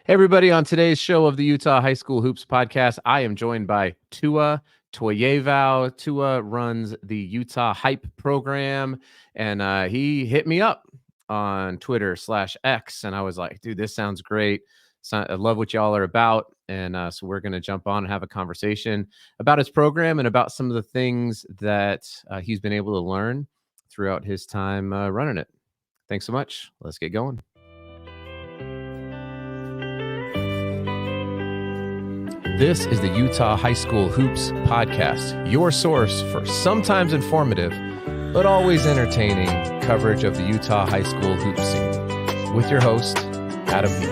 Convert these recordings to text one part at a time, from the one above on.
Hey, everybody, on today's show of the Utah High School Hoops podcast, I am joined by Tua Toiaivao. Tua runs the Utah Hype program, and he hit me up on Twitter/X, and I was like, dude, this sounds great. I love what y'all are about, and so we're going to jump on and have a conversation about his program and about some of the things that he's been able to learn throughout his time running it. Thanks so much. Let's get going. This is the Utah High School Hoops podcast, your source for sometimes informative, but always entertaining coverage of the Utah High School Hoops scene. With your host, Adam Peak.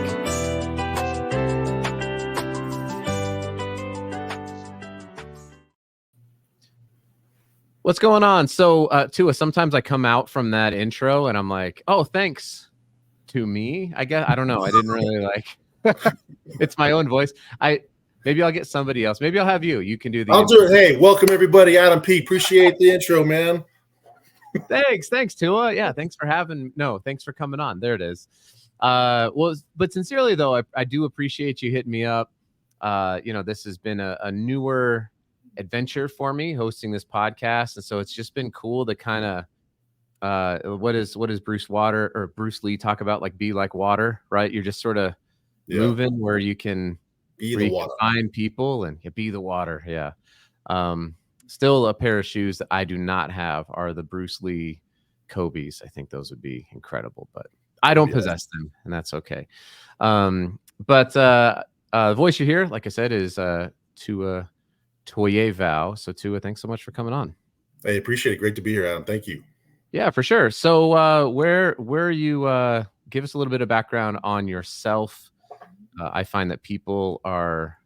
What's going on? So, Tua, sometimes I come out from that intro and I'm like, oh, thanks to me. I guess, I don't know. I didn't really like, it's my own voice. Maybe I'll get somebody else. Maybe I'll have you. You can do the. I'll do it. Hey, welcome everybody. Adam P. Appreciate the intro, man. Thanks, Tua. Yeah, thanks for coming on. There it is. But sincerely though, I do appreciate you hitting me up. This has been a newer adventure for me hosting this podcast, and so it's just been cool to kind of what does Bruce Lee talk about, like be like water, right? You're just sort of moving where you can. Be the water. Find people and be the water. Yeah. Still a pair of shoes that I do not have are the Bruce Lee Kobe's. I think those would be incredible, but I don't possess them, and that's okay. But the voice you hear, like I said, is Tua Toiaivao. So Tua, thanks so much for coming on. Hey, appreciate it. Great to be here, Adam. Thank you. Yeah, for sure. So where you give us a little bit of background on yourself. I find that people are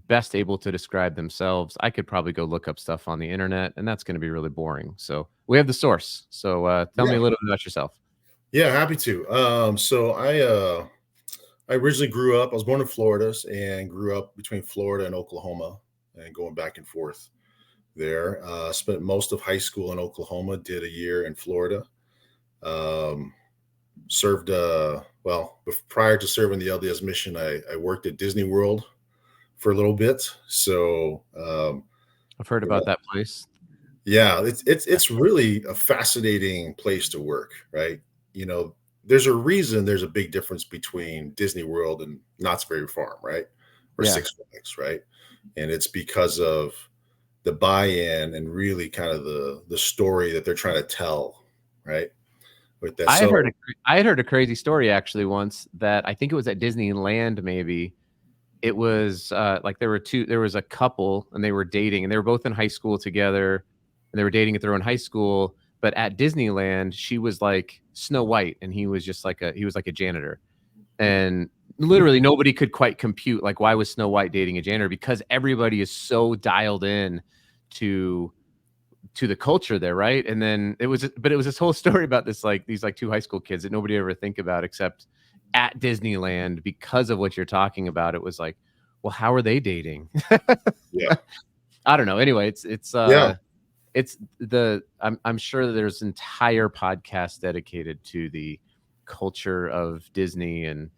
best able to describe themselves. I could probably go look up stuff on the internet, and that's going to be really boring. So we have the source. So tell me a little bit about yourself. Yeah, happy to. So I originally grew up. I was born in Florida and grew up between Florida and Oklahoma, and going back and forth there. Spent most of high school in Oklahoma. Did a year in Florida. Served prior to serving the LDS mission, I worked at Disney World for a little bit. So I've heard about that place. Yeah, it's really a fascinating place to work, right? You know, there's a reason there's a big difference between Disney World and Knott's Berry Farm, right? Or Six Flags, right? And it's because of the buy-in and really kind of the story that they're trying to tell, right? With that. I had heard a crazy story actually once that I think it was at Disneyland. Maybe it was like there was a couple and they were dating and they were both in high school together and they were dating at their own high school. But at Disneyland, she was like Snow White and he was just like a janitor. And literally nobody could quite compute like why was Snow White dating a janitor, because everybody is so dialed in to the culture there, right? And then it was this whole story about these two high school kids that nobody ever think about except at Disneyland, because of what you're talking about. It was like, well, how are they dating? Yeah, I don't know. Anyway, I'm sure that there's entire podcasts dedicated to the culture of Disney, and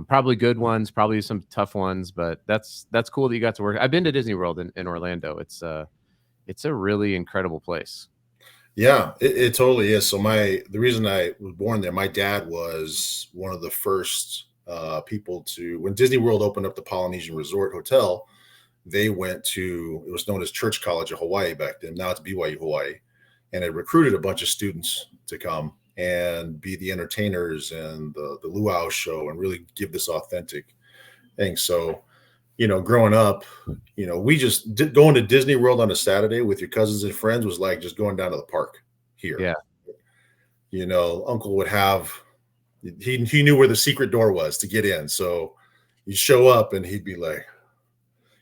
probably good ones, probably some tough ones, but that's cool that you got to work. I've been to Disney World in Orlando. It's a really incredible place. Yeah, it totally is. So the reason I was born there, my dad was one of the first people when Disney World opened up the Polynesian Resort Hotel, they went to, it was known as Church College of Hawaii back then. Now it's BYU Hawaii. And it recruited a bunch of students to come and be the entertainers and the luau show and really give this authentic thing. So, growing up, we just going to Disney World on a Saturday with your cousins and friends was like just going down to the park here. Yeah. Uncle would have, he knew where the secret door was to get in. So you'd show up and he'd be like,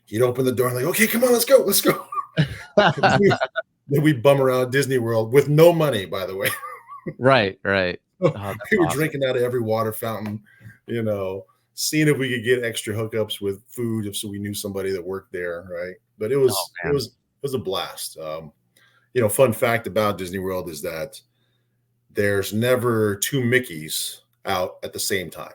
he'd open the door and like, okay, come on, let's go. Then we'd bum around Disney World with no money, by the way. Right. Oh, we were drinking out of every water fountain, seeing if we could get extra hookups with food, so we knew somebody that worked there, right? But it was a blast. Fun fact about Disney World is that there's never two Mickeys out at the same time.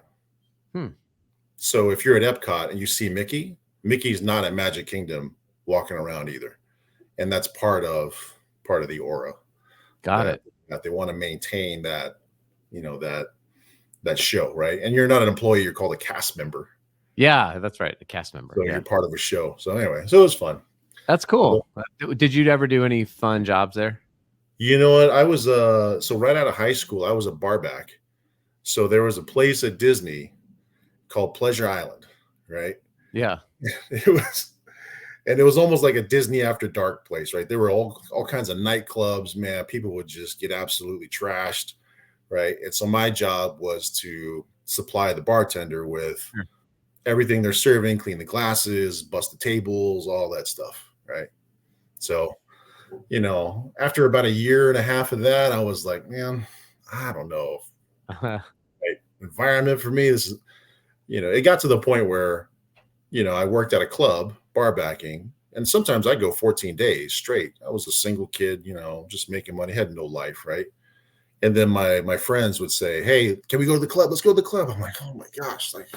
So if you're at Epcot and you see Mickey, Mickey's not at Magic Kingdom walking around either, and that's part of the aura Got that it. that they want to maintain that that show, right? And you're not an employee; you're called a cast member, Yeah, that's right. A cast member. so Yeah. you're part of a show. So anyway, so it was fun. That's cool. Did you ever do any fun jobs there? You know what? I was so right out of high school, I was a barback. So there was a place at Disney called Pleasure Island, right? Yeah. It was and it was almost like a Disney after dark place, right? There were all kinds of nightclubs, man. People would just get absolutely trashed, right? And so my job was to supply the bartender with Sure. everything they're serving, clean the glasses, bust the tables, all that stuff, right? So, after about a year and a half of that, I was like, man, I don't know. Right? Environment for me, this is, it got to the point where, I worked at a club, bar backing, and sometimes I go 14 days straight. I was a single kid, just making money, had no life, right? And then my friends would say, "Hey, can we go to the club? Let's go to the club." I'm like, "Oh my gosh, like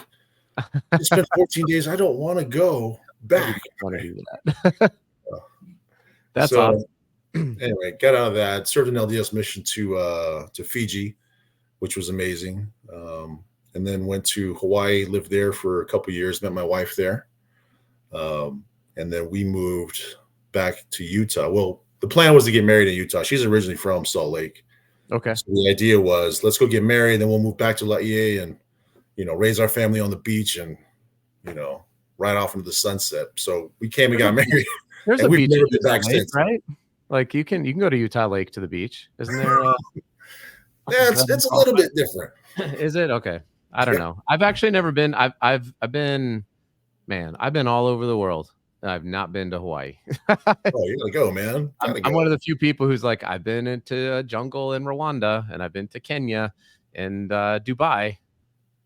it's been 14 days. I don't want to go You back." don't want to Right? do that. That's So awesome. anyway, got out of that, served an LDS mission to Fiji, which was amazing. And then went to Hawaii, lived there for a couple years, met my wife there. Um, and then we moved back to Utah. Well, the plan was to get married in Utah. She's originally from Salt Lake. Okay. So the idea was let's go get married, then we'll move back to Laie and raise our family on the beach and you know ride off into the sunset. So we came and There's a got beach. married, There's and a we've beach never in been Utah back Lake, since. right? Like you can go to Utah Lake to the beach. Isn't there? Yeah, Is that it's a little qualified? bit different. Is it okay? I don't Yeah. know. I've actually never been. I've been. Man, I've been all over the world. I've not been to Hawaii. Oh, you gotta go, man. I'm Gotta I'm one of go. the few people who's like, I've been into a jungle in Rwanda, and I've been to Kenya and Dubai,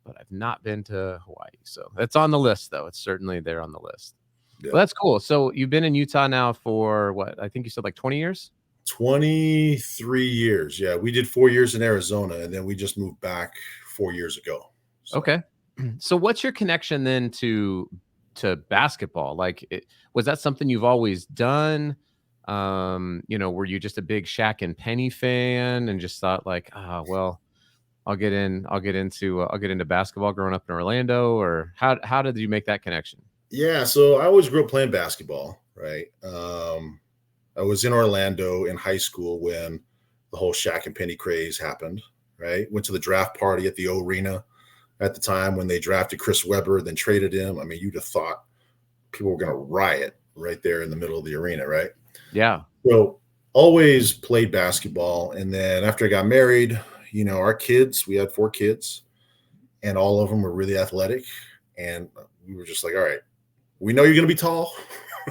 but I've not been to Hawaii. So it's on the list, though. It's certainly there on the list. Yeah. Well, that's cool. So you've been in Utah now for what? I think you said like 20 years. 23 years. Yeah, we did 4 years in Arizona, and then we just moved back 4 years ago. So Okay. So what's your connection then to basketball? Like, was that something you've always done? Were you just a big Shaq and Penny fan and just thought like, ah, well, I'll get into basketball growing up in Orlando, or how did you make that connection? yeah, so I always grew up playing basketball, right? I was in Orlando in high school when the whole Shaq and Penny craze happened, right? Went to the draft party at the O Arena at the time when they drafted Chris Webber, then traded him. I mean, you'd have thought people were going to riot right there in the middle of the arena, right? Yeah. So always played basketball. And then after I got married, our kids, we had 4 kids, and all of them were really athletic. And we were just like, all right, we know you're going to be tall,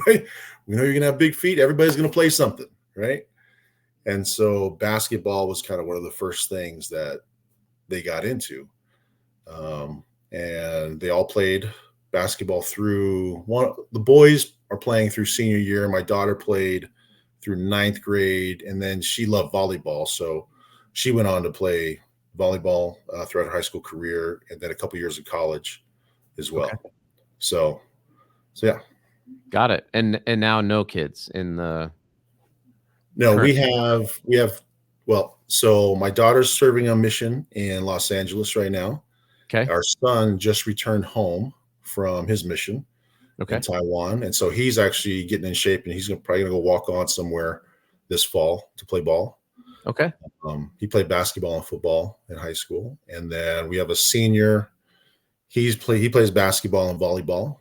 right? We know you're going to have big feet. Everybody's going to play something, right? And so basketball was kind of one of the first things that they got into. And they all played basketball through one. The boys are playing through senior year. My daughter played through ninth grade, and then she loved volleyball. So she went on to play volleyball throughout her high school career, and then a couple years of college as Okay. well. So yeah. Got it. And now no kids in the No, current. we have well, so my daughter's serving a mission in Los Angeles right now. Okay. Our son just returned home from his mission in Okay. Taiwan, and so he's actually getting in shape, and he's probably gonna go walk on somewhere this fall to play ball. Okay. He played basketball and football in high school, and then we have a senior. He plays basketball and volleyball.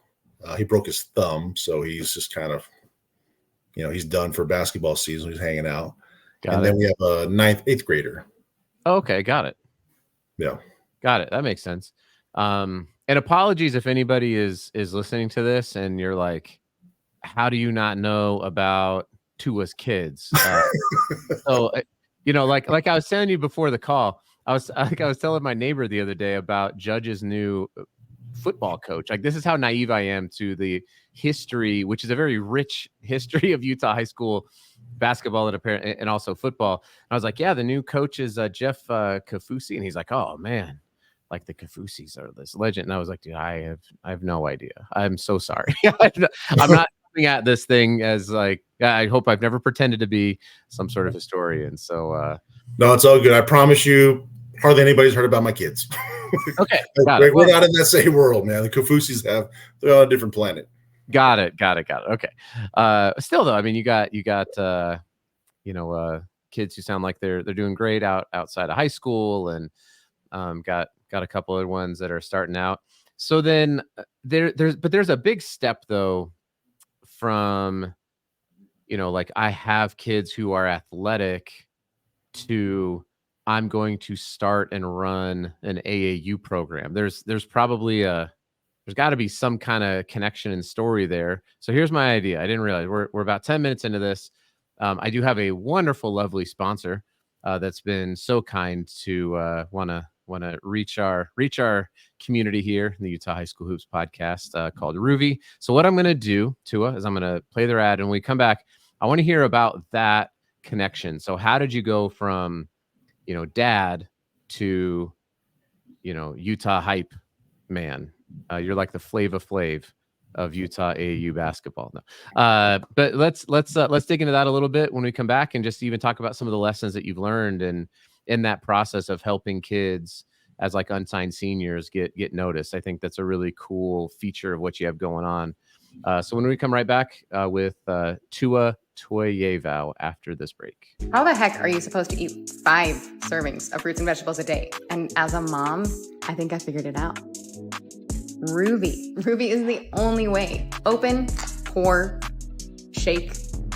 He broke his thumb, so he's just kind of he's done for basketball season. He's hanging out, and Got then it. we have a ninth, eighth grader. Okay. Got it. Yeah. Got it. That makes sense. And apologies if anybody is listening to this and you're like, how do you not know about Tua's kids? Like I was telling you before the call, I was telling my neighbor the other day about Judge's new football coach. Like, this is how naive I am to the history, which is a very rich history of Utah high school basketball and also football. And I was like, yeah, the new coach is Jeff Kafusi, and he's like, oh man, like the Kafusis are this legend. And I was like, dude, I have no idea. I'm so sorry. I'm not coming at this thing as like, I hope I've never pretended to be some sort of historian. So, No, it's all good. I promise you, hardly anybody's heard about my kids. okay, got it. We're not in that same world, man. The Kafusis they're on a different planet. Got it. Okay. Still though, I mean, you got kids who sound like they're doing great outside of high school, and got a couple of ones that are starting out. So then there's a big step though from, like I have kids who are athletic to I'm going to start and run an AAU program. There's probably there's got to be some kind of connection and story there. So here's my idea. I didn't realize we're about 10 minutes into this. I do have a wonderful, lovely sponsor that's been so kind to want to reach our community here in the Utah High School Hoops podcast called Ruvi. So what I'm going to do, Tua, is I'm going to play their ad, and when we come back, I want to hear about that connection. So how did you go from, dad to, Utah hype man? You're like the Flava Flav of Utah AAU basketball. No. But let's dig into that a little bit when we come back, and just even talk about some of the lessons that you've learned and in that process of helping kids as like unsigned seniors get noticed. I think that's a really cool feature of what you have going on. So when we come right back with Tua Toiaivao after this break. How the heck are you supposed to eat 5 servings of fruits and vegetables a day? And as a mom, I think I figured it out. Ruvi. Ruvi is the only way. Open, pour, shake,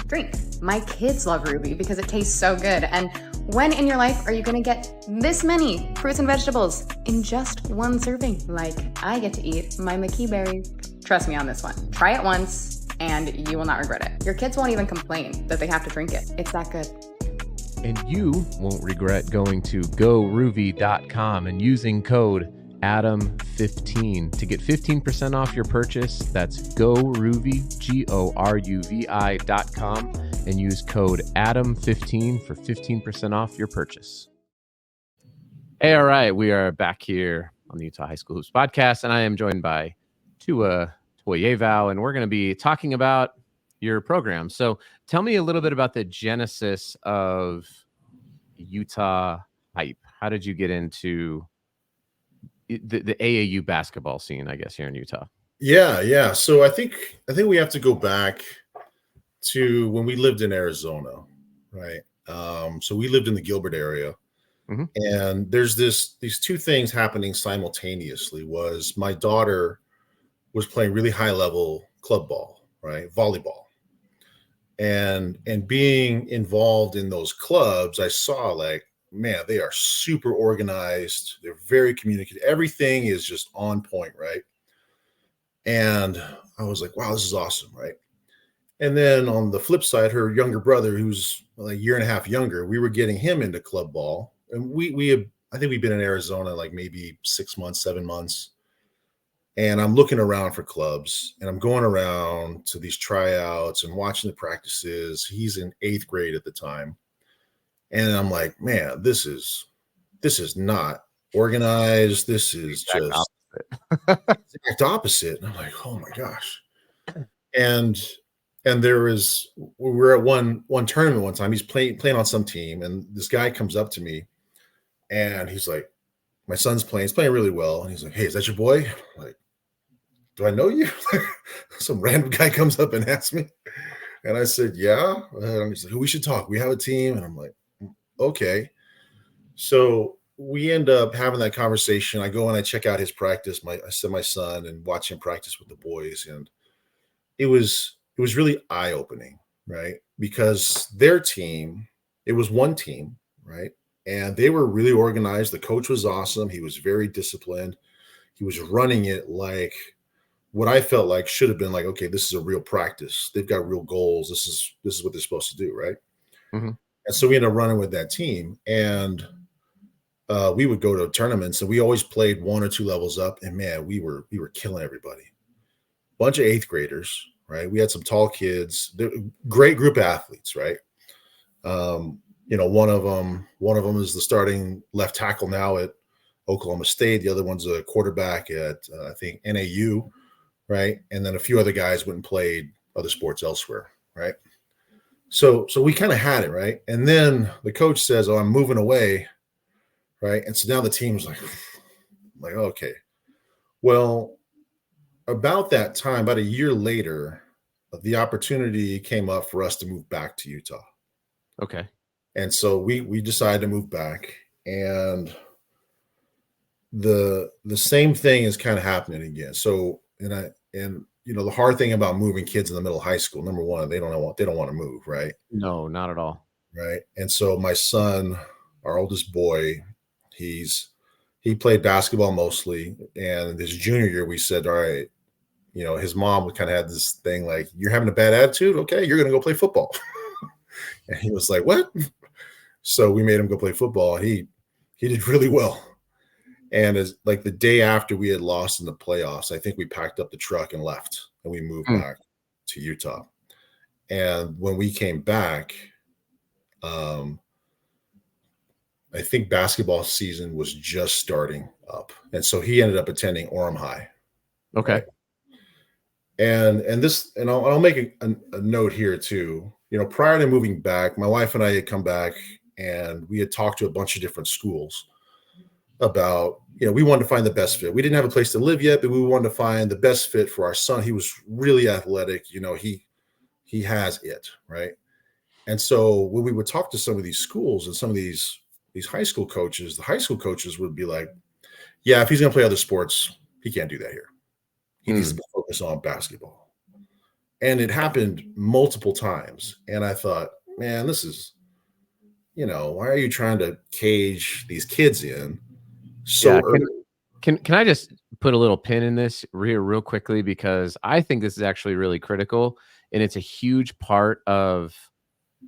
drink. My kids love Ruvi because it tastes so good. And when in your life are you going to get this many fruits and vegetables in just one serving? Like I get to eat my McKee berry. Trust me on this one. Try it once and you will not regret it. Your kids won't even complain that they have to drink it. It's that good. And you won't regret going to goruvi.com and using code Adam15 to get 15% off your purchase. That's goruvi, GORUVI.com, and use code Adam15 for 15% off your purchase. Hey, all right. We are back here on the Utah High School Hoops podcast, and I am joined by Tua Toiaivao, and we're going to be talking about your program. So tell me a little bit about the genesis of Utah Hype. How did you get into the AAU basketball scene, I guess, here in Utah? Yeah. So I think we have to go back to when we lived in Arizona, right? So we lived in the Gilbert area, and there's these two things happening simultaneously. Was my daughter was playing really high level club ball, right? Volleyball. And being involved in those clubs, I saw like, man, they are super organized. They're very communicative. Everything is just on point, right? And I was like, wow, this is awesome, right? And then on the flip side, her younger brother, who's like a year and a half younger, we were getting him into club ball. And I think we've been in Arizona like maybe 6 months, 7 months. And I'm looking around for clubs, and I'm going around to these tryouts and watching the practices. He's in 8th grade at the time. And I'm like, man, this is not organized. This is just exact opposite. And I'm like, oh my gosh. And we were at one tournament one time. He's playing on some team, and this guy comes up to me, and he's like, my son's playing. He's playing really well. And he's like, hey, is that your boy? I'm like, do I know you? Some random guy comes up and asks me. And I said, yeah. And he's like, we should talk. We have a team. And I'm like, okay. So we end up having that conversation. I go and I check out his practice. I send my son and watch him practice with the boys. And it was really eye-opening, right? Because their team, it was one team, right? And they were really organized. The coach was awesome. He was very disciplined. He was running it like what I felt like should have been like, okay, this is a real practice. They've got real goals. This is what they're supposed to do, right? And so we ended up running with that team, and we would go to tournaments, and we always played 1 or 2 levels up. And man, we were killing everybody. Bunch of 8th graders, right? We had some tall kids. Great group of athletes, right? One of them is the starting left tackle now at Oklahoma State. The other one's a quarterback at, I think, NAU, right? And then a few other guys went and played other sports elsewhere, right? So we kind of had it, right? And then the coach says, "Oh, I'm moving away," right? And so now the team's like, okay. Well, about that time, about a year later, the opportunity came up for us to move back to Utah. Okay. And so we decided to move back, and the same thing is kind of happening again. So and the hard thing about moving kids in the middle of high school, number one, they don't want to move, right? No, not at all. Right. And so my son, our oldest boy, he played basketball mostly, and this junior year we said, all right, his mom would kind of had this thing like, you're having a bad attitude, okay, you're gonna go play football. And he was like, what? So we made him go play football. He did really well. And as like the day after we had lost in the playoffs, I think we packed up the truck and left, and we moved back to Utah. And when we came back, I think basketball season was just starting up. And so he ended up attending Orem High. Okay. Right? And I'll make a note here too. Prior to moving back, my wife and I had come back, and we had talked to a bunch of different schools about, we wanted to find the best fit. We didn't have a place to live yet, but we wanted to find the best fit for our son. He was really athletic. He has it, right? And so when we would talk to some of these schools and some of these high school coaches, the high school coaches would be like, yeah, if he's going to play other sports, he can't do that here. He needs to focus on basketball. And it happened multiple times. And I thought, man, this is, why are you trying to cage these kids in so early? Can I just put a little pin in this real quickly, because I think this is actually really critical, and it's a huge part of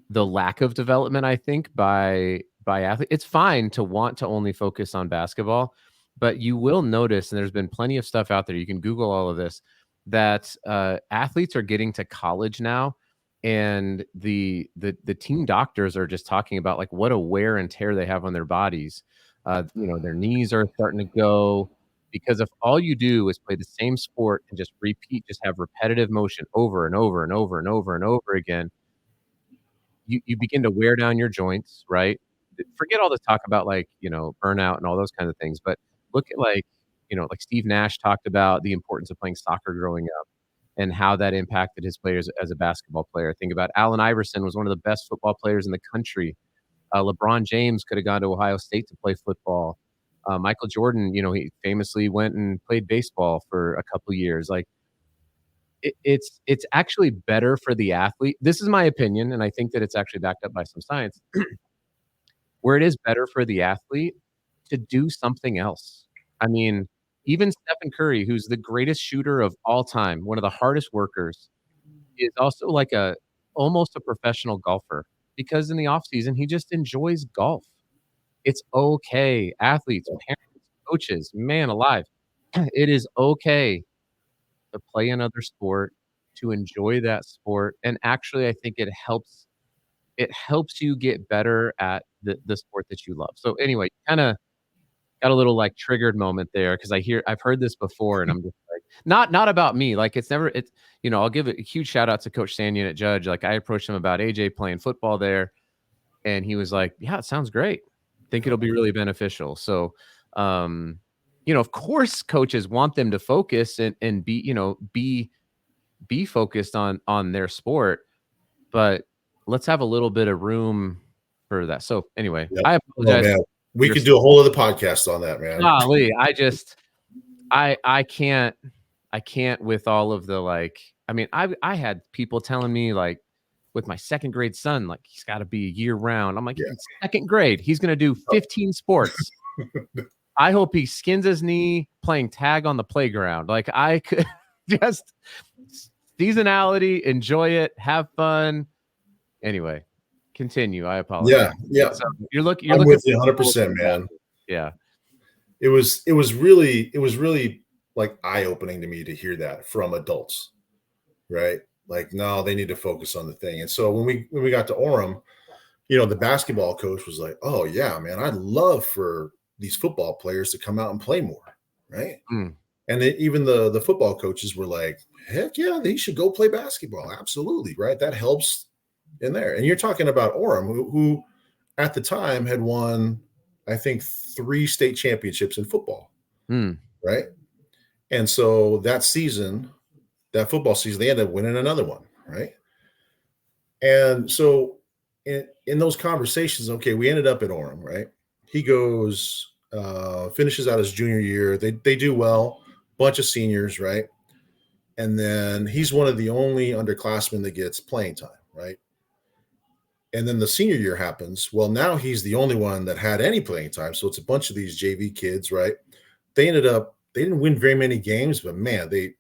the lack of development, I think, by athletes. It's fine to want to only focus on basketball, but you will notice, and there's been plenty of stuff out there, you can Google all of this, that athletes are getting to college now, and the team doctors are just talking about like what a wear and tear they have on their bodies. Their knees are starting to go, because if all you do is play the same sport and just repeat, just have repetitive motion over and over and over and over and over again, you begin to wear down your joints, right? Forget all this talk about burnout and all those kinds of things, but look at like Steve Nash talked about the importance of playing soccer growing up and how that impacted his players as a basketball player. Think about Allen Iverson was one of the best football players in the country. LeBron James could have gone to Ohio State to play football. Michael Jordan, he famously went and played baseball for a couple years. Like it's actually better for the athlete. This is my opinion, and I think that it's actually backed up by some science, where it is better for the athlete to do something else. I mean, even Stephen Curry, who's the greatest shooter of all time, one of the hardest workers, is also like almost a professional golfer, because in the off season he just enjoys golf. It's okay. Athletes, parents, coaches, man alive. It is okay to play another sport, to enjoy that sport. And actually, I think it helps you get better at the sport that you love. So anyway, kind of got a little like triggered moment there, because I've heard this before, and I'm just like, not about me. Like I'll give a huge shout out to Coach Sanyon at Judge. Like I approached him about AJ playing football there, and he was like, yeah, it sounds great. Think it'll be really beneficial. So, of course coaches want them to focus and be focused on their sport, but let's have a little bit of room for that. So anyway, Yep. I apologize. Man. We could do a whole other podcast on that, man. Golly, I can't with all of the I had people telling me like with my second grade son, like he's got to be year round. I'm like, in second grade, he's going to do 15 sports. I hope he skins his knee playing tag on the playground. Like I could just seasonality, enjoy it, have fun. Anyway, continue. I apologize. Yeah. So you're looking with you 100%, man. Yeah. It was really like eye-opening to me to hear that from adults, right? Like, no, they need to focus on the thing. And so when we got to Orem, the basketball coach was like, oh yeah, man, I'd love for these football players to come out and play more, right? Mm. And even the football coaches were like, heck yeah, they should go play basketball. Absolutely, right? That helps in there. And you're talking about Orem, who at the time had won, I think, 3 state championships in football, right? And so that football season, they ended up winning another one, right? And so in those conversations, okay, we ended up at Orem, right? He goes, finishes out his junior year. They do well, bunch of seniors, right? And then he's one of the only underclassmen that gets playing time, right? And then the senior year happens. Well, now he's the only one that had any playing time. So it's a bunch of these JV kids, right? They didn't win very many games, but man, they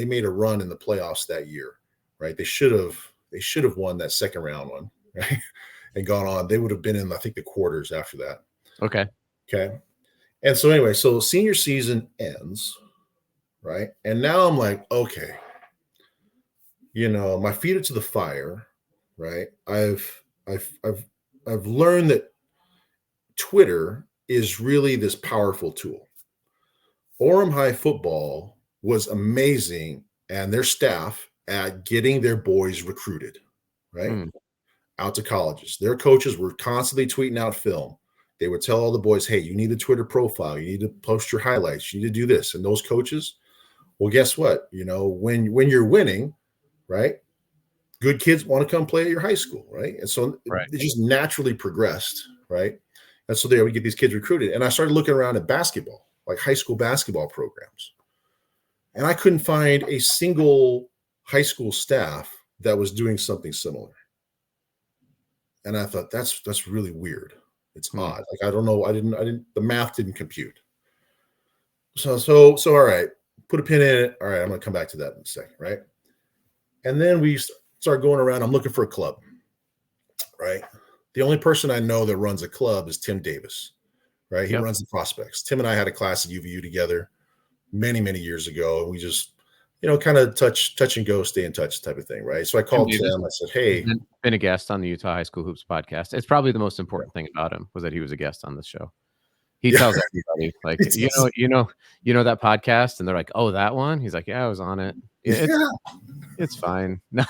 made a run in the playoffs that year, right? They should have won that second round one, right? And gone on. They would have been in, I think, the quarters after that. Okay. And so anyway, so senior season ends, right? And now I'm like, okay, my feet are to the fire, right? I've learned that Twitter is really this powerful tool. Orem High football was amazing, and their staff at getting their boys recruited, right? Out to colleges. Their coaches were constantly tweeting out film. They would tell all the boys, hey, you need a Twitter profile. You need to post your highlights. You need to do this. And those coaches, well, guess what? When you're winning, right, good kids want to come play at your high school, right? And so it just naturally progressed, right? And so they would get these kids recruited. And I started looking around at basketball, like high school basketball programs. And I couldn't find a single high school staff that was doing something similar. And I thought, that's really weird. It's odd. Like, I don't know. The math didn't compute. So all right, put a pin in it. All right, I'm going to come back to that in a second, right? And then we start going around. I'm looking for a club, right? The only person I know that runs a club is Tim Davis, right? He runs the prospects. Tim and I had a class at UVU together many, many years ago. And we just, kind of touch and go, stay in touch type of thing, right? So I called Tim. I said, hey. Been a guest on the Utah High School Hoops podcast. It's probably the most important thing about him was that he was a guest on this show. He tells everybody, like, you know that podcast? And they're like, oh, that one? He's like, yeah, I was on it. It's fine. Tim's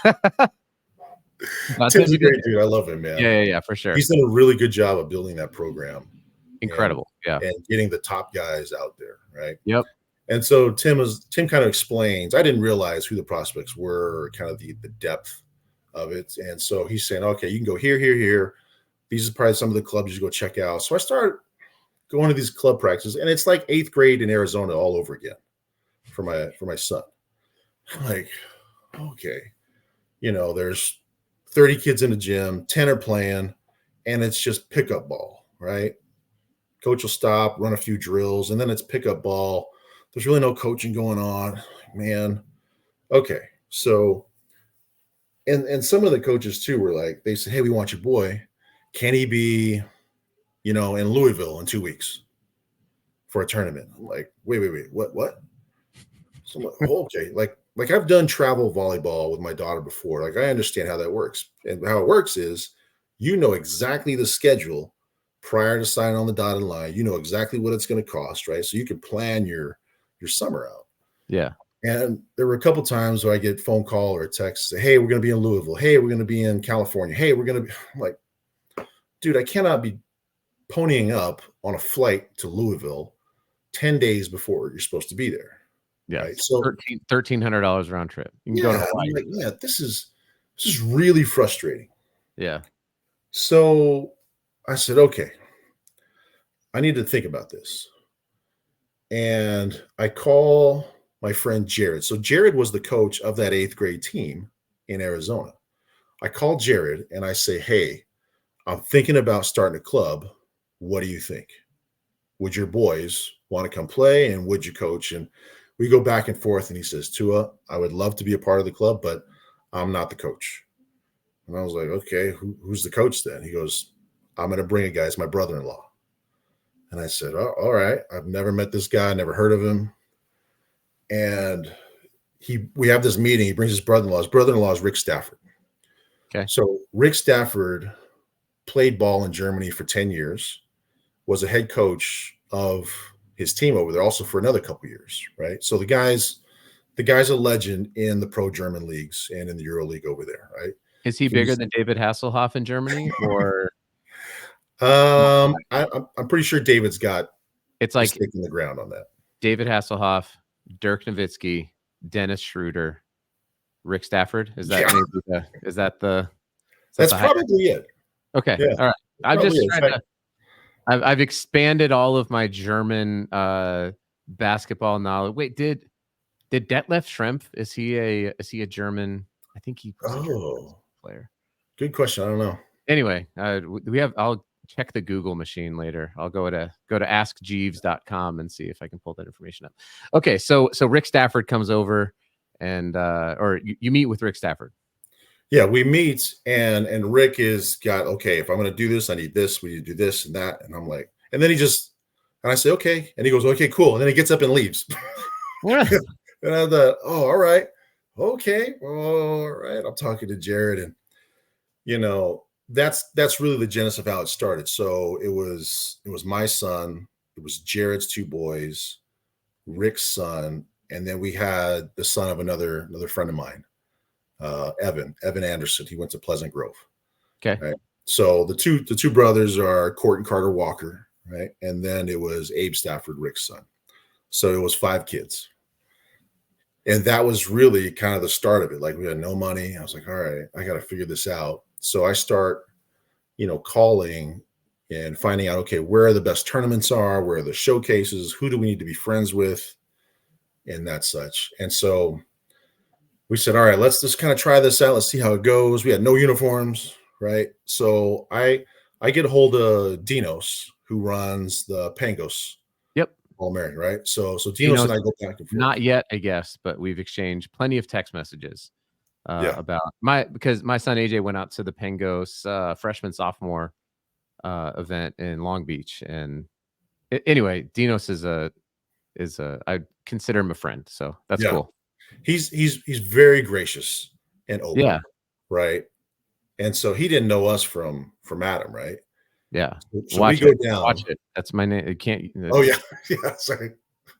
a great dude. I love him, man. Yeah, for sure. He's done a really good job of building that program. Incredible. And getting the top guys out there, right? Yep. And so Tim kind of explains, I didn't realize who the prospects were, kind of the depth of it. And so he's saying, okay, you can go here, here, here. These are probably some of the clubs you go check out. So I started going to these club practices, and it's like 8th grade in Arizona all over again for my son. I'm like, okay, there's 30 kids in the gym, 10 are playing, and it's just pickup ball, right? Coach will stop, run a few drills, and then it's pickup ball. There's really no coaching going on, man. Okay, so and some of the coaches too were like, they said, hey, we want your boy. Can he be, in Louisville in 2 weeks for a tournament? I'm like, wait, what? So I'm like, okay, like I've done travel volleyball with my daughter before. Like, I understand how that works. And how it works is, exactly the schedule prior to signing on the dotted line. You know exactly what it's going to cost, right? So you can plan your summer out. Yeah. And there were a couple times where I get phone call or a text, say, hey, we're going to be in Louisville. Hey, we're going to be in California. Hey, we're going to be. I'm like, dude, I cannot be ponying up on a flight to Louisville 10 days before you're supposed to be there. Yeah. Right? So $1,300 round trip. You can go to Hawaii. Like, yeah, this is really frustrating. Yeah. So I said, okay, I need to think about this. And I call my friend Jared. So Jared was the coach of that 8th grade team in Arizona. I call Jared and I say, hey, I'm thinking about starting a club. What do you think? Would your boys want to come play? And would you coach? And we go back and forth. And he says, Tua, I would love to be a part of the club, but I'm not the coach. And I was like, okay, who's the coach then? He goes, I'm going to bring a guy. It's my brother-in-law. And I said, oh, all right. I've never met this guy. Never heard of him. And we have this meeting. He brings his brother-in-law. His brother-in-law is Rick Stafford. Okay. So Rick Stafford played ball in Germany for 10 years, was a head coach of his team over there also for another couple years, right? So the guy's a legend in the pro German leagues and in the Euro League over there, right? Is he bigger than David Hasselhoff in Germany, or I'm pretty sure David's got it's a like stake in the ground on that. David Hasselhoff, Dirk Nowitzki, Dennis Schroeder, Rick Stafford? Is that maybe the is that the That's probably it. Okay. Yeah, all right. I'm probably just is. trying to I've expanded all of my German basketball knowledge. Wait, did Detlef Schrempf, is he a German? I think he was a German Oh, player. good question. I don't know. Anyway, I'll check the Google machine later. I'll go to askjeeves.com and see if I can pull that information up. Okay, so Rick Stafford comes over and or you meet with Rick Stafford. Yeah, we meet and Rick is got, okay, if I'm going to do this, I need this. We need to do this and that. And I'm like, and then and I say, okay. And he goes, okay, cool. And then he gets up and leaves. And I thought, oh, all right. Okay. All right. I'm talking to Jared, and that's really the genesis of how it started. So it was my son, it was Jared's two boys, Rick's son, and then we had the son of another friend of mine, Evan Anderson. He went to Pleasant Grove. Okay. Right. So the two brothers are Court and Carter Walker, right? And then it was Abe Stafford, Rick's son. So it was 5 kids. And that was really kind of the start of it. Like, we had no money. I was like, all right, I got to figure this out. So I start, calling and finding out, okay, where the best tournaments are, where are the showcases, who do we need to be friends with, and that such. And so we said, all right, let's just kind of try this out. Let's see how it goes. We had no uniforms, right? So I get a hold of Dinos, who runs the Pangos. Yep. All-American, right? So Dinos and I go back and forth. Not yet, I guess, but we've exchanged plenty of text messages about because my son AJ went out to the Pangos freshman sophomore event in Long Beach, and anyway, Dinos is I consider him a friend, so that's cool. He's very gracious and open. Yeah. Right. And so he didn't know us from Adam, right? Yeah. So we go down. Watch it. That's my name. You can't. Oh yeah. Yeah. Sorry.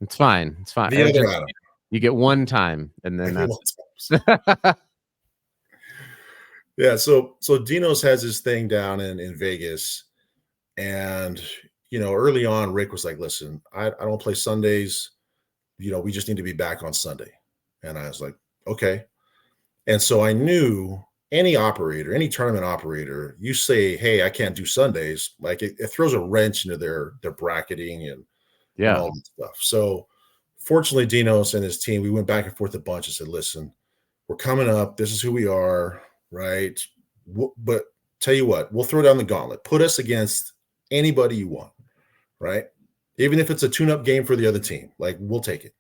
It's fine. It's fine. The other Adam. You get one time, and then that's. Yeah. So Dinos has his thing down in Vegas, and early on, Rick was like, "Listen, I don't play Sundays. We just need to be back on Sunday." And I was like, "Okay." And so I knew any tournament operator, you say, "Hey, I can't do Sundays," like it throws a wrench into their bracketing and all that stuff. So fortunately, Dinos and his team, we went back and forth a bunch and said, "Listen, we're coming up. This is who we are, right? But tell you what, we'll throw down the gauntlet. Put us against anybody you want, right? Even if it's a tune-up game for the other team, like, we'll take it."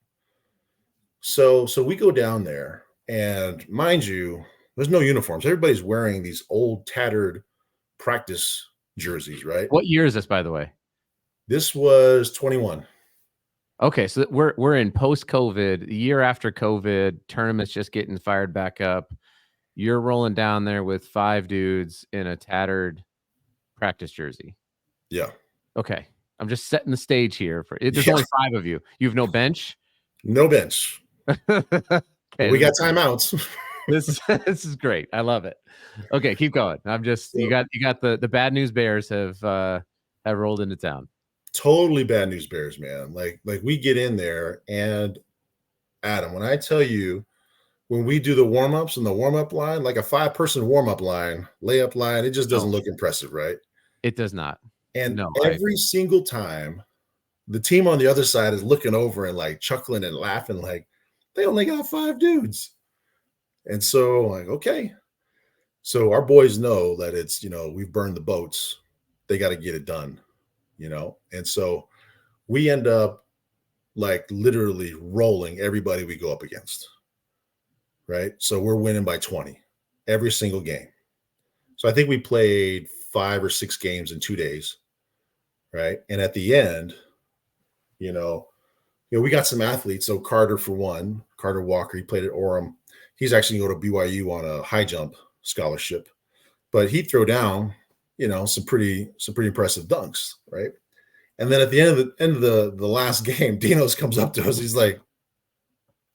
So we go down there, and mind you, there's no uniforms. Everybody's wearing these old, tattered practice jerseys, right? What year is this, by the way? This was 21. Okay, so we're in post-COVID, year after COVID, tournaments just getting fired back up. You're rolling down there with 5 dudes in a tattered practice jersey. Yeah. Okay, I'm just setting the stage here. There's only 5 of you. You have no bench? No bench. Okay, we got timeouts. This is great. I love it. Okay, keep going. I'm just you got the bad news bears have rolled into town. Totally bad news bears, man. Like we get in there, and Adam, when I tell you, when we do the warm-ups and the warm-up line, like a 5-person warm-up line, layup line, it just doesn't look impressive, right? It does not. And every single time the team on the other side is looking over and like chuckling and laughing, like they only got 5 dudes. And so like, okay. So our boys know that it's, we've burned the boats. They got to get it done, And so we end up like literally rolling everybody we go up against. Right. So we're winning by 20 every single game. So I think we played 5 or 6 games in 2 days. Right. And at the end, we got some athletes. So Carter, for one, Carter Walker, he played at Orem. He's actually going to go to BYU on a high jump scholarship, but he'd throw down, some pretty impressive dunks. Right. And then at the end of the last game, Dinos comes up to us. He's like,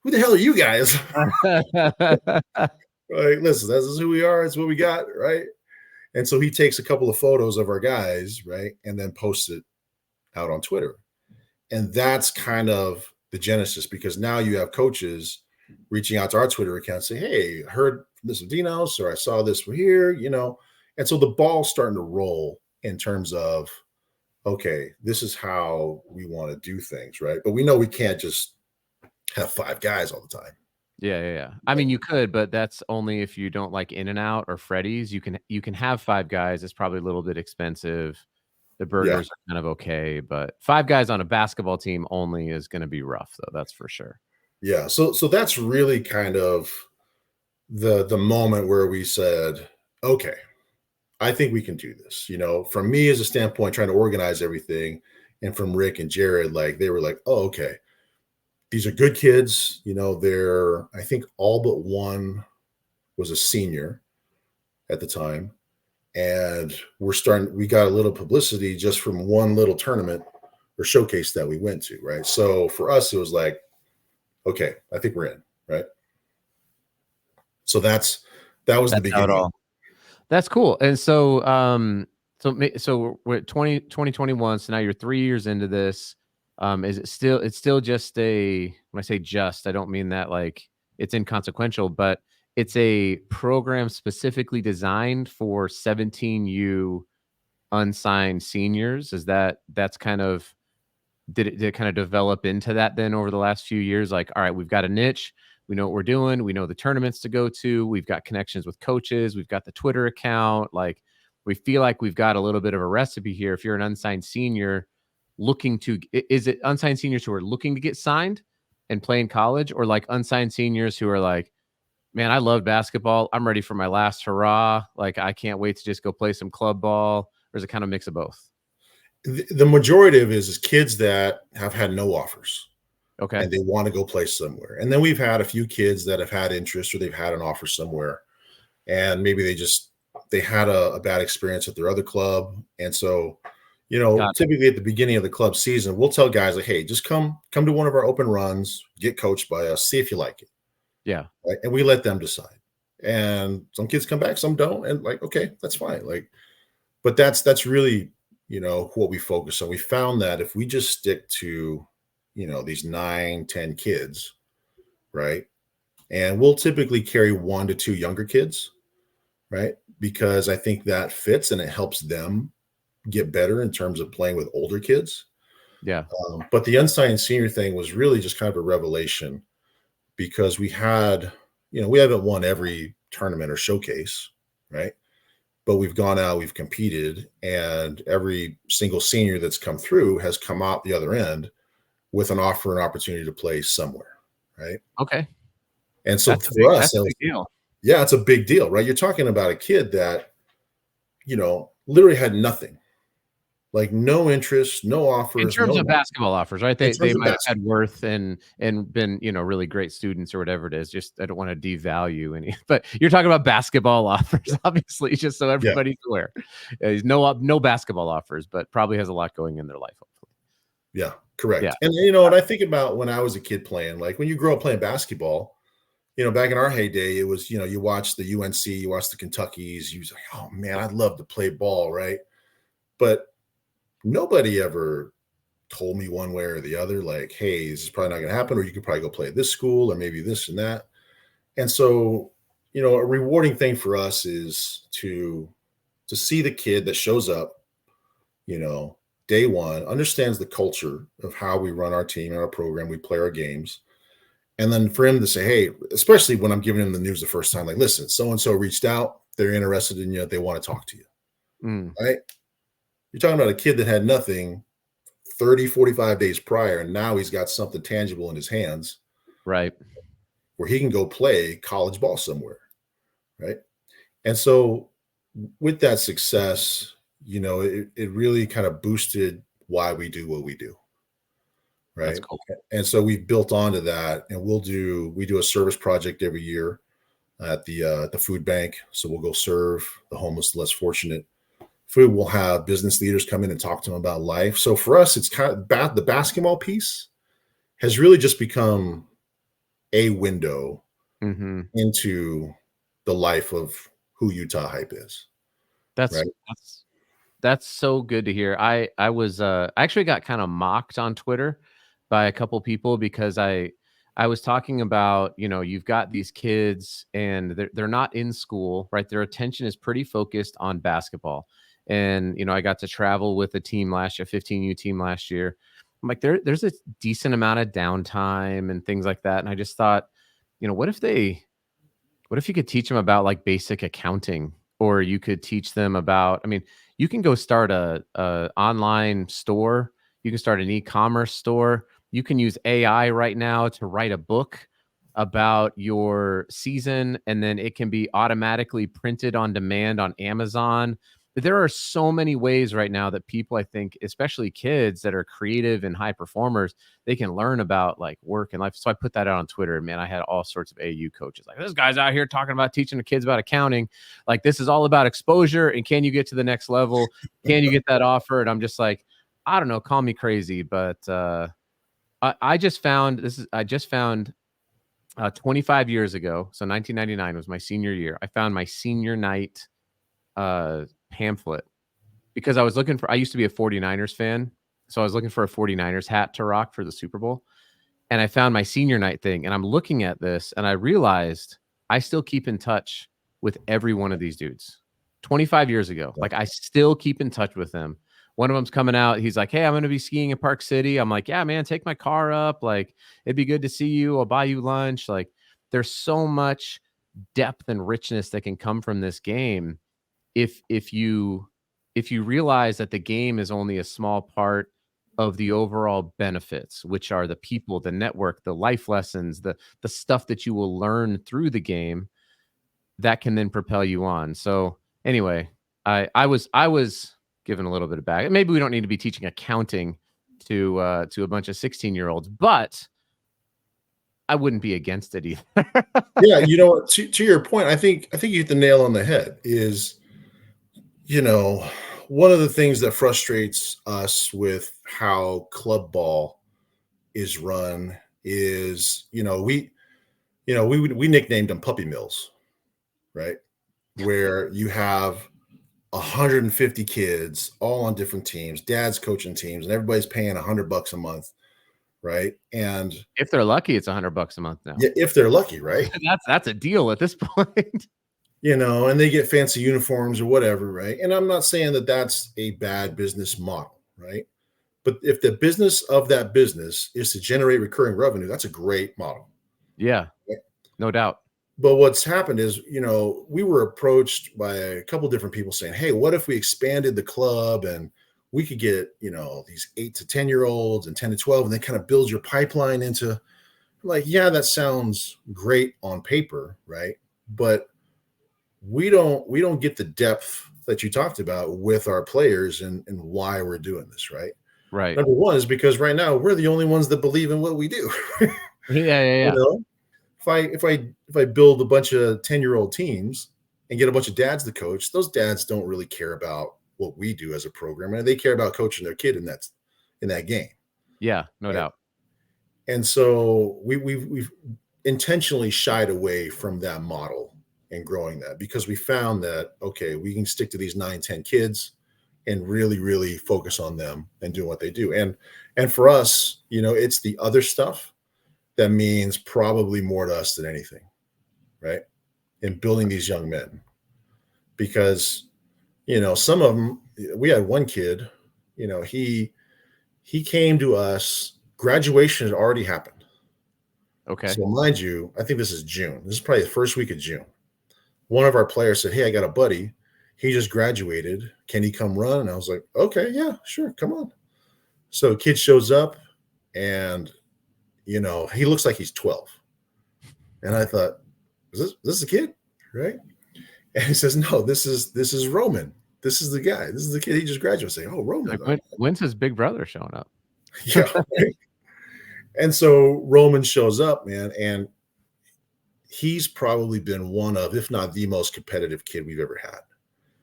"Who the hell are you guys?" Like, listen, this is who we are. It's what we got, right? And so he takes a couple of photos of our guys, right, and then posts it out on Twitter. And that's kind of the genesis, because now you have coaches reaching out to our Twitter account, say, "Hey, I heard this of Dinos, or I saw this from here," And so the ball's starting to roll in terms of, okay, this is how we want to do things, right? But we know we can't just have 5 guys all the time. Yeah. I mean, you could, but that's only if you don't like In-N-Out or Freddy's. You can have 5 guys. It's probably a little bit expensive. The Yeah. burgers are kind of okay, but 5 guys on a basketball team only is gonna be rough, though, that's for sure. Yeah. So that's really kind of the moment where we said, okay, I think we can do this. From me as a standpoint, trying to organize everything, and from Rick and Jared, like they were like, oh, okay, these are good kids. They're, I think all but one was a senior at the time. And we got a little publicity just from one little tournament or showcase that we went to, right? So for us, it was like, okay, I think we're in, right? So that was the That's how it beginning. all That's cool, and so we're at 2021, so now you're 3 years into this. Is it's still just when I say just, I don't mean that like it's inconsequential, but it's a program specifically designed for 17U unsigned seniors. That's kind of did it kind of develop into that then over the last few years? Like, all right, we've got a niche. We know what we're doing. We know the tournaments to go to. We've got connections with coaches. We've got the Twitter account. Like, we feel like we've got a little bit of a recipe here. If you're an unsigned senior is it unsigned seniors who are looking to get signed and play in college, or like unsigned seniors who are like, man, I love basketball. I'm ready for my last hurrah. Like, I can't wait to just go play some club ball. Or is it kind of a mix of both? The majority of it is kids that have had no offers. Okay. And they want to go play somewhere. And then we've had a few kids that have had interest, or they've had an offer somewhere, and maybe they had a bad experience at their other club. And so, typically at the beginning of the club season, we'll tell guys like, hey, just come to one of our open runs, get coached by us, see if you like it. Yeah. Right? And we let them decide. And some kids come back, some don't. And like, okay, that's fine. Like, but that's really, what we focus on. We found that if we just stick to, these 9, 10 kids, right? And we'll typically carry 1 to 2 younger kids, right? Because I think that fits and it helps them get better in terms of playing with older kids. Yeah. But the unsigned senior thing was really just kind of a revelation, because we haven't won every tournament or showcase, right? But we've gone out, we've competed, and every single senior that's come through has come out the other end with an offer and opportunity to play somewhere, right? Okay. And so for us, that's a big deal. Yeah, it's a big deal, right? You're talking about a kid that, literally had nothing, like no interest, no offers. In terms of basketball offers, right? They might have had worth and been, really great students or whatever it is. Just, I don't want to devalue any, but you're talking about basketball offers, obviously, just so everybody's aware. No basketball offers, but probably has a lot going in their life, hopefully. Yeah, correct. Yeah. And and I think about when I was a kid playing, like when you grow up playing basketball, back in our heyday, it was, you watch the UNC, you watch the Kentuckys, you was like, oh man, I'd love to play ball, right? But nobody ever told me one way or the other, like, hey, this is probably not going to happen, or you could probably go play at this school, or maybe this and that. And so, a rewarding thing for us is to see the kid that shows up, day one, understands the culture of how we run our team and our program, we play our games. And then for him to say, hey, especially when I'm giving him the news the first time, like, listen, so-and-so reached out, they're interested in you, they want to talk to you. Right? You're talking about a kid that had nothing 30, 45 days prior, and now he's got something tangible in his hands. Right. Where he can go play college ball somewhere. Right. And so with that success, it really kind of boosted why we do what we do. Right. That's cool. And so we've built onto that, and we do a service project every year at the food bank. So we'll go serve the homeless, less fortunate We'll have business leaders come in and talk to them about life. So for us, it's kind of the basketball piece has really just become a window Mm-hmm. into the life of who Utah Hype is. That's Right. that's so good to hear. I actually got kind of mocked on Twitter by a couple people because I was talking about, you've got these kids and they're not in school, right? Their attention is pretty focused on basketball. And I got to travel with a team last year, 15U team last year. I'm like, there's a decent amount of downtime and things like that. And I just thought, what if you could teach them about like basic accounting, or you could teach them about, I mean, you can go start a online store, you can start an e-commerce store, you can use AI right now to write a book about your season, and then it can be automatically printed on demand on Amazon. There are so many ways right now that people, I think, especially kids that are creative and high performers, they can learn about like work and life. So I put that out on Twitter, and man, I had all sorts of AU coaches like, this guy's out here talking about teaching the kids about accounting. Like, this is all about exposure. And can you get to the next level? Can you get that offer? And I'm just like, I don't know, call me crazy, but I just found 25 years ago. So 1999 was my senior year. I found my senior night pamphlet because I used to be a 49ers fan. So I was looking for a 49ers hat to rock for the Super Bowl. And I found my senior night thing, and I'm looking at this and I realized I still keep in touch with every one of these dudes 25 years ago. Like, I still keep in touch with them. One of them's coming out. He's like, hey, I'm going to be skiing in Park City. I'm like, yeah, man, take my car up. Like, it'd be good to see you. I'll buy you lunch. Like, there's so much depth and richness that can come from this game if you realize that the game is only a small part of the overall benefits, which are the people, the network, the life lessons, the stuff that you will learn through the game that can then propel you on. So anyway, I was given a little bit of back. Maybe we don't need to be teaching accounting to a bunch of 16-year-olds, but I wouldn't be against it either. Yeah, to your point, I think you hit the nail on the head. Is one of the things that frustrates us with how club ball is run is, we nicknamed them puppy mills, right? Where you have 150 kids all on different teams, dads coaching teams, and everybody's paying $100 a month, right? And If they're lucky, it's $100 a month now. yeah, if they're lucky, right? That's a deal at this point. And they get fancy uniforms or whatever, right? And I'm not saying that that's a bad business model, right? But if the business of that business is to generate recurring revenue, that's a great model. Yeah, no doubt. But what's happened is, we were approached by a couple of different people saying, hey, what if we expanded the club and we could get, these 8 to 10-year-olds and 10 to 12, and then kind of build your pipeline into, like, yeah, that sounds great on paper, right? But we don't get the depth that you talked about with our players and why we're doing this, right? Right. Number one is because right now we're the only ones that believe in what we do. Yeah. If I build a bunch of 10-year-old teams and get a bunch of dads to coach, those dads don't really care about what we do as a program, and they care about coaching their kid in that game. Yeah, no doubt. And so we've intentionally shied away from that model and growing that, because we found that, okay, we can stick to these 9-10 kids and really, really focus on them and do what they do. And for us, it's the other stuff that means probably more to us than anything, right? In building these young men, because, some of them, we had one kid, he came to us, graduation had already happened. Okay. So mind you, I think this is June. This is probably the first week of June. One of our players said, hey, I got a buddy. He just graduated. Can he come run? And I was like, okay, yeah, sure. Come on. So kid shows up and, he looks like he's 12. And I thought, is this a kid? Right. And he says, no, this is Roman. This is the guy. This is the kid he just graduated. Saying, oh, Roman. Like, when's his big brother showing up? Yeah. Right? And so Roman shows up, man, and he's probably been one of, if not the most competitive kid we've ever had.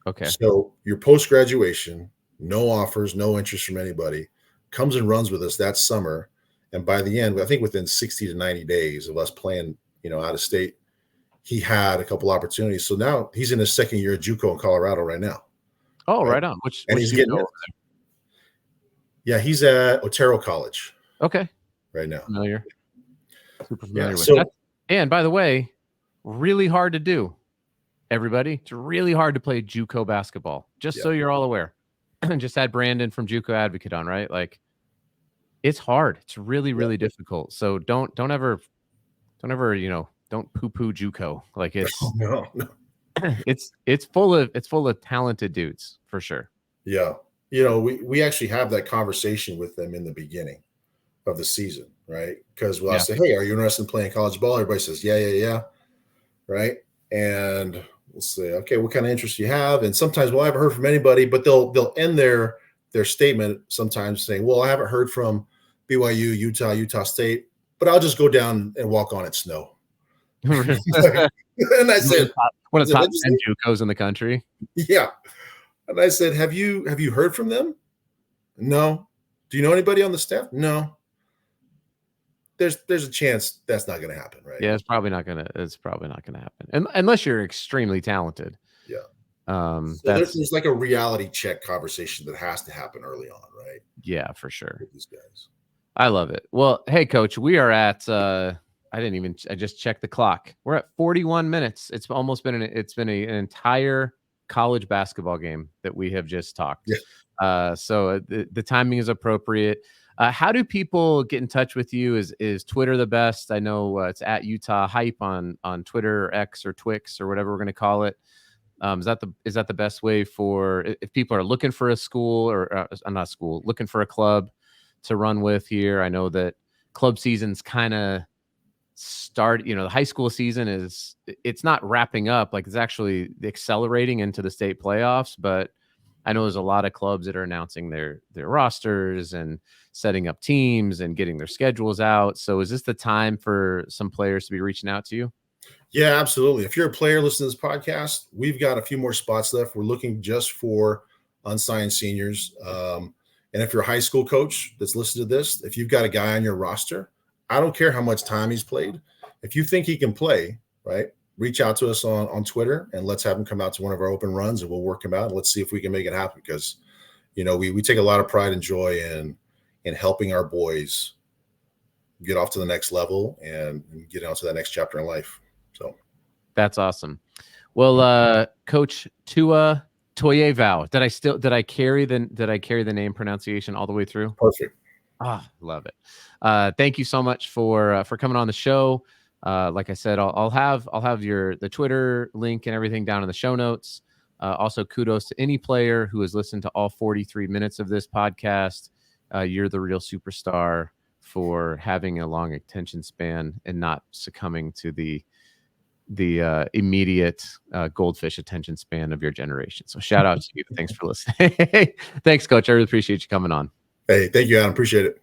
Okay. So your post-graduation, no offers, no interest from anybody, comes and runs with us that summer. And by the end, I think within 60 to 90 days of us playing, out of state, he had a couple opportunities. So now he's in his second year at JUCO in Colorado right now. Oh, right on. Which he's JUCO getting over it. Yeah, he's at Otero College. Okay. Right now. Super familiar with so, that. And by the way, really hard to do. Everybody, it's really hard to play JUCO basketball. Just so you're all aware. Just had Brandon from JUCO Advocate on, right? Like, it's hard. It's really, really difficult. So don't ever, don't poo-poo JUCO. Like, it's no. it's full of talented dudes for sure. Yeah. We actually have that conversation with them in the beginning of the season, right? Because I say, hey, are you interested in playing college ball? Everybody says, yeah. Right. And we'll say, okay, what kind of interest you have? And sometimes, I haven't heard from anybody, but they'll end their statement sometimes saying, well, I haven't heard from BYU, Utah State, but I'll just go down and walk on it snow. And I said, one of the top 10 JUCOs in the country. Yeah. And I said, have you heard from them? No. Do you know anybody on the staff? No. There's a chance that's not going to happen, right? Yeah, it's probably not going to happen. And unless you're extremely talented. Yeah. So there's like a reality check conversation that has to happen early on, right? Yeah, for sure. With these guys. I love it. Well, hey coach, we are at I just checked the clock. We're at 41 minutes. It's almost been an entire college basketball game that we have just talked. Yeah. So the timing is appropriate. How do people get in touch with you? Is Twitter the best? I know it's at Utah Hype on Twitter or X or Twix or whatever we're going to call it. Is that the best way for if people are looking for a school or not a school, looking for a club to run with here? I know that club season's kind of the high school season it's not wrapping up, like it's actually accelerating into the state playoffs, but I know there's a lot of clubs that are announcing their rosters and setting up teams and getting their schedules out. So is this the time for some players to be reaching out to you? Yeah, absolutely. If you're a player listening to this podcast, we've got a few more spots left. We're looking just for unsigned seniors. And if you're a high school coach that's listening to this, if you've got a guy on your roster, I don't care how much time he's played. If you think he can play, right, reach out to us on Twitter and let's have him come out to one of our open runs and we'll work him out. And let's see if we can make it happen because, we take a lot of pride and joy in helping our boys get off to the next level and get on to that next chapter in life. So that's awesome. Well, Coach Tua Toiaivao, did I carry the name pronunciation all the way through? Perfect. Love it. Thank you so much for coming on the show. Like I said, I'll have the Twitter link and everything down in the show notes. Also, kudos to any player who has listened to all 43 minutes of this podcast. You're the real superstar for having a long attention span and not succumbing to the immediate goldfish attention span of your generation. So shout out to you. Thanks for listening. Thanks, Coach. I really appreciate you coming on. Hey, thank you, Adam. Appreciate it.